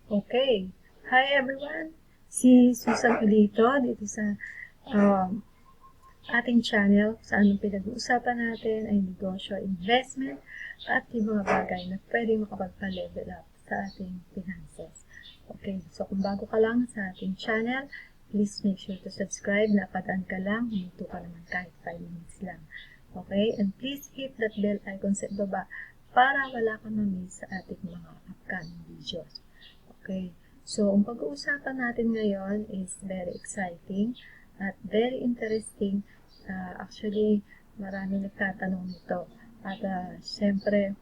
Okay. Hi everyone! Si Susan dito sa ating channel saan ang pinag-uusapan natin ay negosyo, investment at yung mga bagay na pwede makapagpa-level up sa ating finances. Okay, so kung bago ka lang sa ating channel, please make sure to subscribe. Napadaan ka lang, huminto ka naman kahit 5 minutes lang. Okay, and please hit that bell icon sa ibaba para wala kang ma-miss sa ating mga upcoming videos. Okay, so ang pag-uusapan natin ngayon is very exciting at very interesting. Actually, marami nagtatanong nito. At syempre,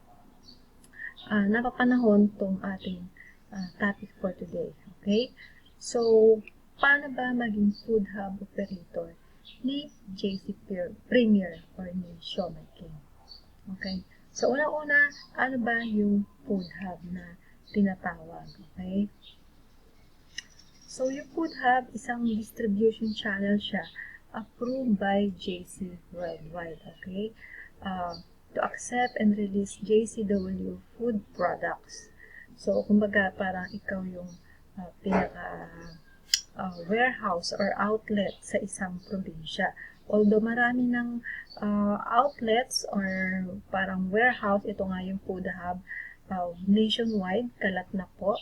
napapanahon itong ating topic for today. Okay, so paano ba maging Foodhub operator ni JC Premier or ni Siomai King? Okay, so una-una, ano ba yung Foodhub na tinatawag? Okay, so yung Foodhub, isang distribution channel siya approved by JC Worldwide, okay? To accept and release JCW food products. So, kumbaga, parang ikaw yung pinaka warehouse or outlet sa isang probinsya. Although marami ng outlets or parang warehouse, ito nga yung Foodhub, nationwide, kalat na po.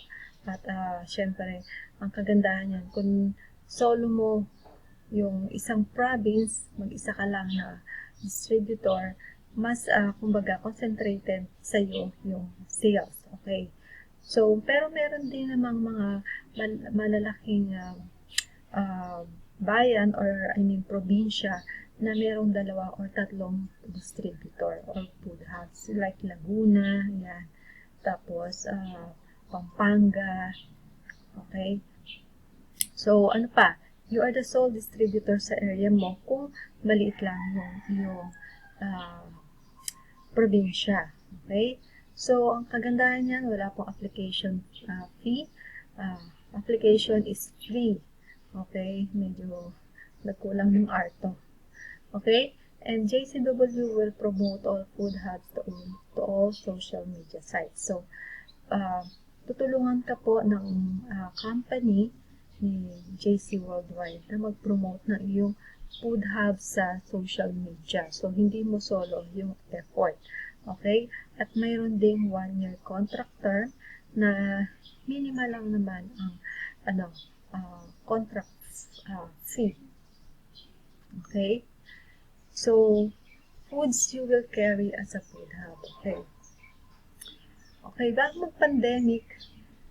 At syempre, ang kagandahan yan, kung solo mo yung isang province, mag-isa ka lang na distributor, mas, kumbaga, concentrated sa iyo yung sales. Okay? So, pero meron din namang mga malalaking bayan or, probinsya na merong 2 or 3 distributor or food hubs like Laguna, yan. Tapos, Pampanga, okay? So, ano pa? You are the sole distributor sa area mo kung maliit lang yung probinsya. Okay? So, ang kagandahan niyan, wala pong application fee. Application is free. Okay? Medyo nagkulang ng arto. Okay? And JCW will promote all food hubs to all social media sites. So, tutulungan ka po ng company ni JC Worldwide na mag-promote ng iyong food hub sa social media. So, hindi mo solo yung effort. Okay? At mayroon ding 1-year contract term na minimal lang naman ang contract fee. Okay? So, foods you will carry as a food hub. Okay? Okay, bago mag-pandemic,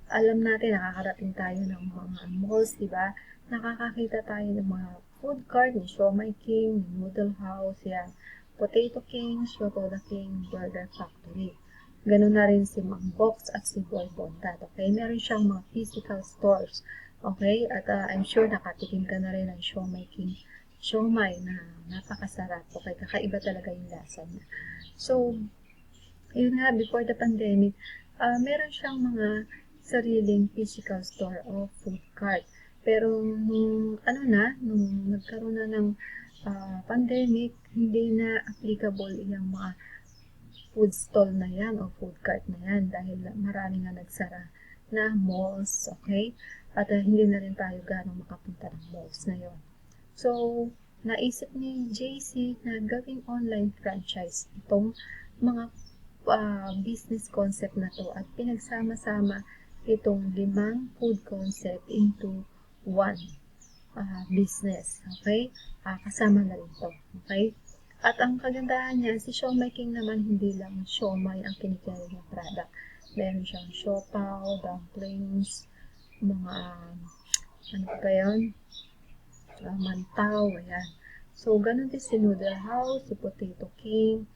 alam natin, nakakarating tayo ng mga malls, diba? Nakakakita tayo ng mga food cart, ni Siomai King, ni Noodle House, yan. Potato King, Shotoda King, Burger Factory. Ganun na rin si Mang Box at si Boy Bontat, okay? Meron siyang mga physical stores, okay? At I'm sure nakatikim ka na rin ng Siomai King siomai na napakasarap, okay? Kakaiba talaga yung lasa niya. So, yun nga, before the pandemic, meron siyang mga sariling physical store o food cart. Pero nung nagkaroon na ng pandemic, hindi na applicable yung mga food stall na yan o food cart na yan dahil marami na nagsara na malls, okay? At hindi na rin tayo ganong makapunta ng malls na yon. So, naisip ni JC na gawing online franchise itong mga business concept na to at pinagsama-sama itong 5 food concept into one business. Okay? Kasama na rin to. Okay? At ang kagandahan niya, si Siomai King naman hindi lang siomai ang kinikilala niya product. Meron siyang siopaw, dumplings, mga ano pa yun? Mantaw, ayan. So, ganun din si Noodle House, si Potato King,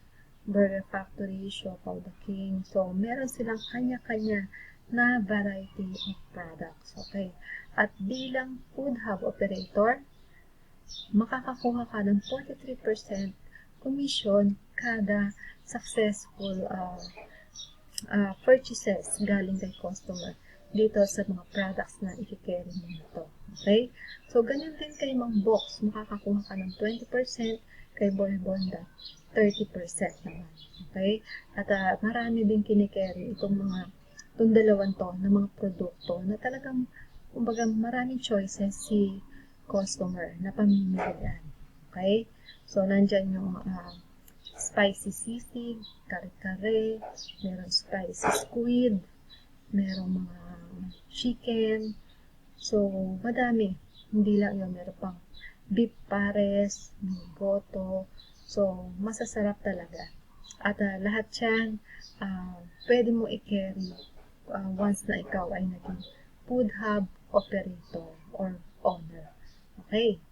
Burger Factory, Siopaw the King. So, meron silang kanya-kanya na variety of products. Okay? At bilang food hub operator, makakakuha ka ng 43% commission kada successful purchases galing kay customer dito sa mga products na i-carry mo nito. Okay? So, ganyan din kay Mang Box, makakakuha ka ng 20%, kay Boy Bonda, 30% naman. Okay? At marami din kinikerry itong mga itong dalawan to ng mga produkto na talagang, kumbaga, maraming choices si customer na pamimilian. Okay? So, nandyan yung spicy sisig, kare-kare, meron spicy squid, merong mga chicken. So, madami. Hindi lang yun, meron pang beef pares, may goto. So, masasarap talaga. At lahat yan, pwede mo i-carry once na ikaw ay naging Foodhub operator or owner. Okay?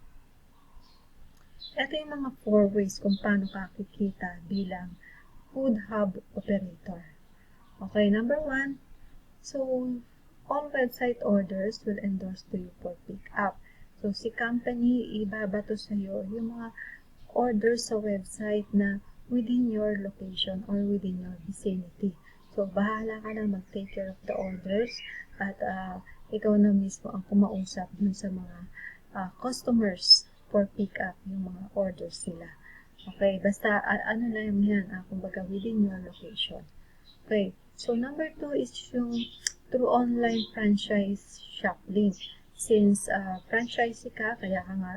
Ito yung mga 4 ways kung paano ka kikita bilang Foodhub operator. Okay, number 1, so all website orders will endorse to you for pick up. So si company ibabato sa iyo yung mga orders sa website na within your location or within your vicinity. So bahala ka na mag-take care of the orders at ikaw na mismo ang kumausap dun sa mga customers for pick up yung mga orders nila. Okay, basta ano na yan, kumbaga within your location. Okay, so number 2 is yung through online franchise shop link. Since franchisee ka, kaya ka nga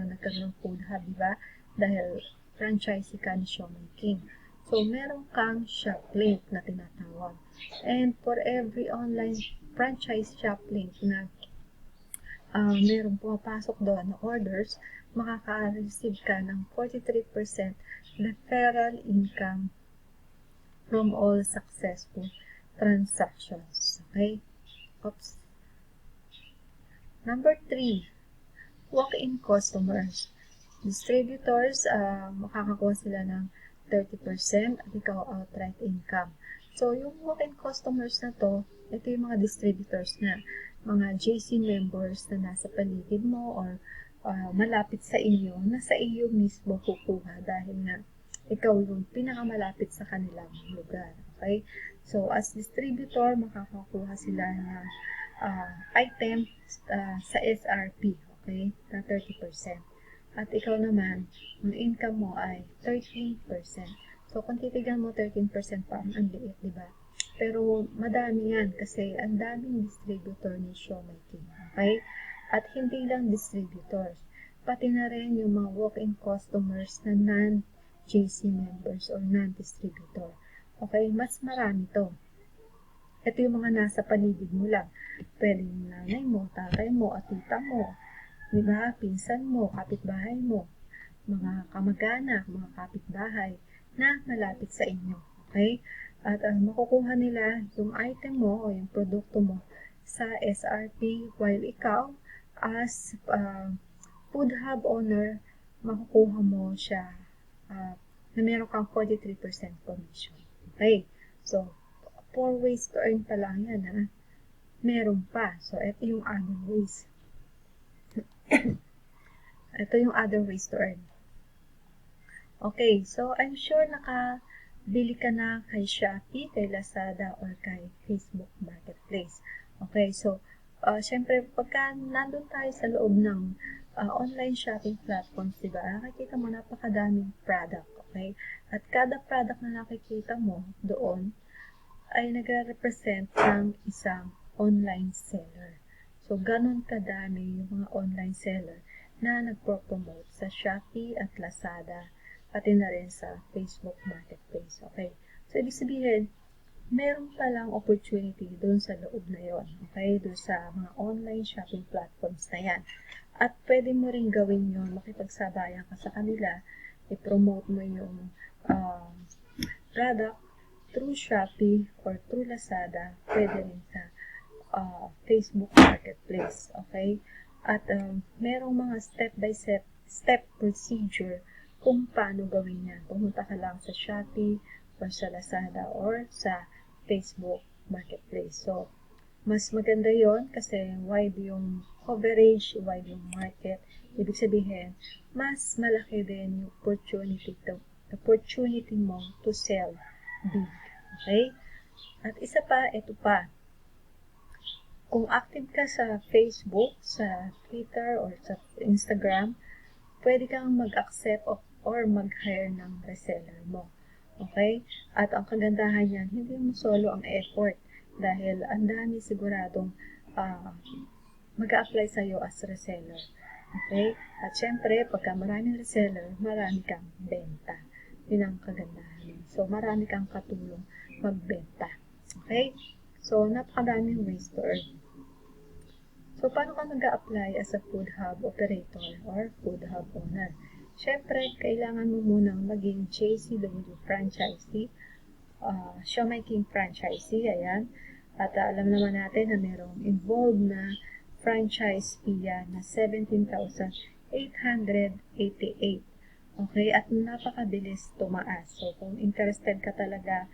nagkaroon ng Foodhub, diba? Dahil franchisee ka ni Siomai King. So, meron kang shop link na tinatawag. And for every online franchise shop link na meron pumapasok doon na orders, makaka-receive ka ng 43% referral income from all successful transactions. Okay? Oops. Number 3, walk-in customers. Distributors, makakakuha sila ng 30% at ikaw outright income. So, yung walk-in customers na to, ito yung mga distributors na mga JC members na nasa paligid mo or malapit sa iyo, nasa iyo mismo kukuha dahil nga ikaw yung pinakamalapit sa kanilang lugar. Okay? So, as distributor, makakakuha sila ng item sa SRP, okay, na 30%. At ikaw naman, ang income mo ay 13%. So, kung titigan mo, 13% pa ang liit, diba? Pero, madami yan kasi ang daming distributor ni Siomai King, okay? At hindi lang distributors, pati na rin yung mga walk-in customers na non-JC members or non-distributor. Okay, mas marami to. Ito yung mga nasa paligid mo lang. Pwede yung nanay mo, tatay mo, at tita mo, diba? Pinsan mo, kapitbahay mo, mga kamag-anak, mga kapitbahay na malapit sa inyo. Okay? At makukuha nila yung item mo o yung produkto mo sa SRP while ikaw as Foodhub owner, makukuha mo siya na meron kang 43% commission. Okay? So, 4 ways to earn pa lang yan, ha? Meron pa. So, ito yung other ways. Ito yung other ways to earn. Okay, so I'm sure nakabili ka na kay Shopee, kay Lazada, or kay Facebook Marketplace. Okay, so, syempre, pagka nandun tayo sa loob ng online shopping platforms, diba, nakikita mo napakadaming product, okay? At kada product na nakikita mo doon ay nagre-represent ng isang online seller. So, ganun kadami yung mga online seller na nagpo-promote sa Shopee at Lazada, pati na rin sa Facebook Marketplace. Okay? So, ibig sabihin, meron palang opportunity doon sa loob na yon. Okay? Doon sa mga online shopping platforms na yan. At pwede mo rin gawin yon, makipagsabayan ka sa kanila, i-promote mo yung product through Shopee or through Lazada, pwede rin sa Facebook Marketplace. Okay? At merong mga step-by-step procedure kung paano gawin yan. Pumunta ka lang sa Shopee or sa Lazada or sa Facebook Marketplace. So, mas maganda yon kasi wide yung coverage, wide yung market. Ibig sabihin, mas malaki din yung opportunity mo to sell big. Okay? At isa pa, ito pa. Kung active ka sa Facebook, sa Twitter, or sa Instagram, pwede kang mag-accept or mag-hire ng reseller mo. Okay? At ang kagandahan yan, hindi mo solo ang effort dahil ang dami siguradong mag-a-apply sa'yo as reseller. Okay? At syempre, pagka maraming reseller, marami kang benta. Yun ang kagandahan. So, marami kang katulong magbenta. Okay? So, napakadaming ways to earn. So, paano ka mag-a-apply as a Foodhub operator or Foodhub owner? Syempre, kailangan mo munang maging JCW franchisee, Siomai King franchisee, ayan. At alam naman natin na merong involved na franchise fee na 17,888. Okay? At napakabilis tumaas. So, kung interested ka talaga,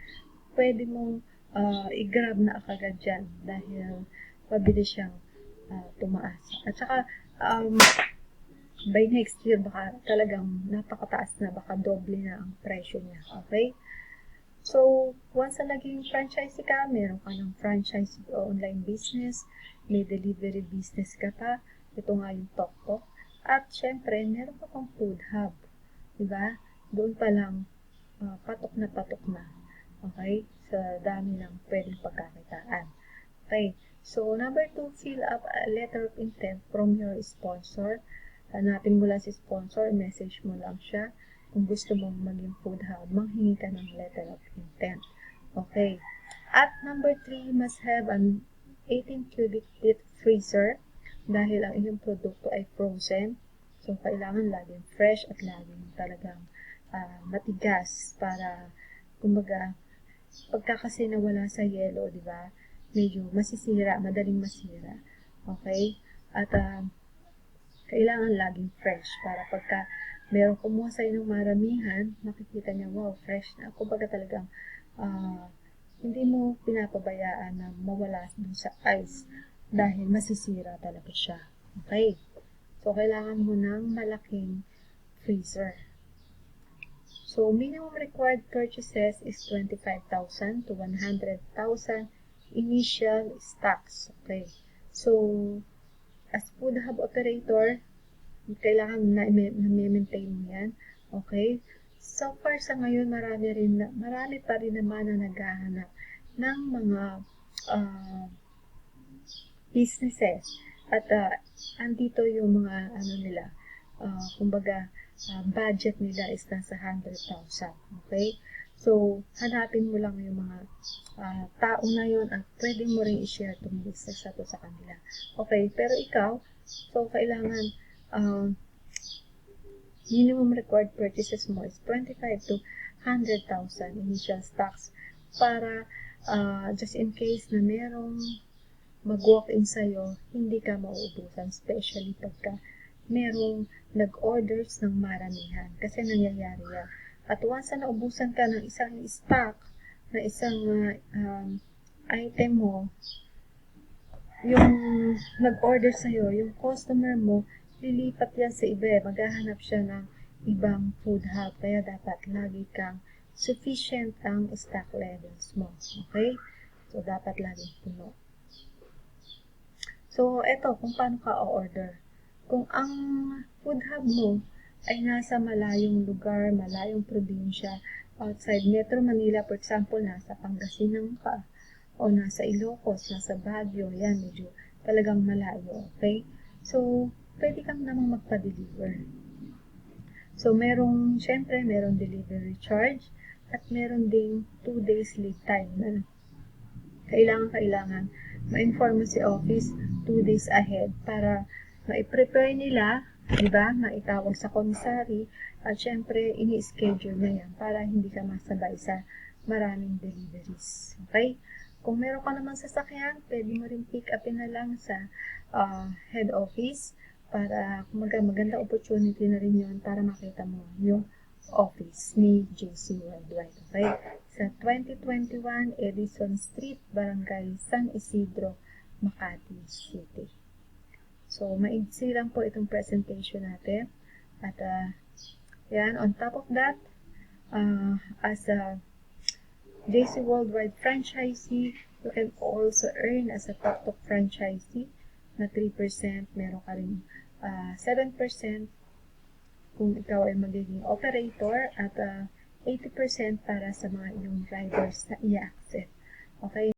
pwede mong i-grab na kagad dyan dahil mabilis siyang tumaas. At saka, by next year, baka talagang napakataas na, baka doble na ang presyo niya. Okay? So, once na naging franchisee ka, meron ka ng franchise online business, may delivery business ka pa, ito nga yung Tok-Tok. At syempre, meron ka pang Foodhub. Diba? Doon pa lang, patok na. Okay? Sa dami ng pwedeng pagkakitaan. Okay. So, number 2, fill up a letter of intent from your sponsor. Hanapin mo lang si sponsor, message mo lang siya. Kung gusto mong maging Foodhub, manghingi ka ng letter of intent. Okay. At number 3, must have an 18 cubic feet freezer dahil ang iyong produkto ay frozen. So, kailangan laging fresh at laging talagang matigas para, kumbaga, pagka kasi nawala sa yelo, di ba? Medyo masisira, madaling masira. Okay? At kailangan laging fresh para pagka meron kumuha sa'yo ng maramihan, makikita niya, wow, fresh na. Kumbaga talagang hindi mo pinapabayaan na mawala dun sa ice dahil masisira talaga siya. Okay? So, kailangan mo ng malaking freezer. So, minimum required purchases is 25,000 to 100,000 initial stocks. Okay? So, as Foodhub operator, kailangan na i-maintain mo yan. Okay? So far sa ngayon, marami pa rin naman na naghahanap ng mga businesses. At andito yung mga nila, kumbaga, budget nila is nasa 100,000. Okay? So, hanapin mo lang yung mga tao na yun at pwede mo rin i-share itong business na to sa kanila. Okay? Pero ikaw, so kailangan minimum required purchases mo is 25 to 100,000 initial stocks para just in case na merong mag-walk-in sa'yo, hindi ka mauubusan, especially pagka merong nag-orders ng maramihan. Kasi nangyayari yan. At once na naubusan ka ng isang stock, na isang item mo, yung nag-order sa'yo, yung customer mo, lilipat yan sa iba. Maghahanap siya ng ibang Foodhub. Kaya dapat lagi kang sufficient ang stock levels mo. Okay? So, dapat laging puno. So, eto, kung paano ka o-order. Kung ang Foodhub mo ay nasa malayong lugar, malayong probinsya, outside Metro Manila, for example, nasa Pangasinan ka, o nasa Ilocos, nasa Bago, yan, medyo talagang malayo, okay? So, pwede kang namang magpa-deliver. So, syempre, merong delivery charge, at meron ding 2 days lead time na kailangan ma-inform mo si office 2 days ahead para ma-prepare nila, di ba? Maitawag sa commissary, at syempre, ini-schedule na yan para hindi ka masabay sa maraming deliveries. Okay? Kung meron ka naman sasakyan, pwede mo rin pick upin na lang sa head office para maganda opportunity na rin yun para makita mo yung office ni JC Worldwide. Okay? Sa 2021 Edison Street, Barangay San Isidro, Makati City. So, maigsi lang po itong presentation natin. At, yan, on top of that, as a JC Worldwide franchisee, you can also earn as a Tok-Tok franchisee na 3%, meron ka rin 7% kung ikaw ay magiging operator at 80% para sa mga iyong drivers na i-accept. Okay?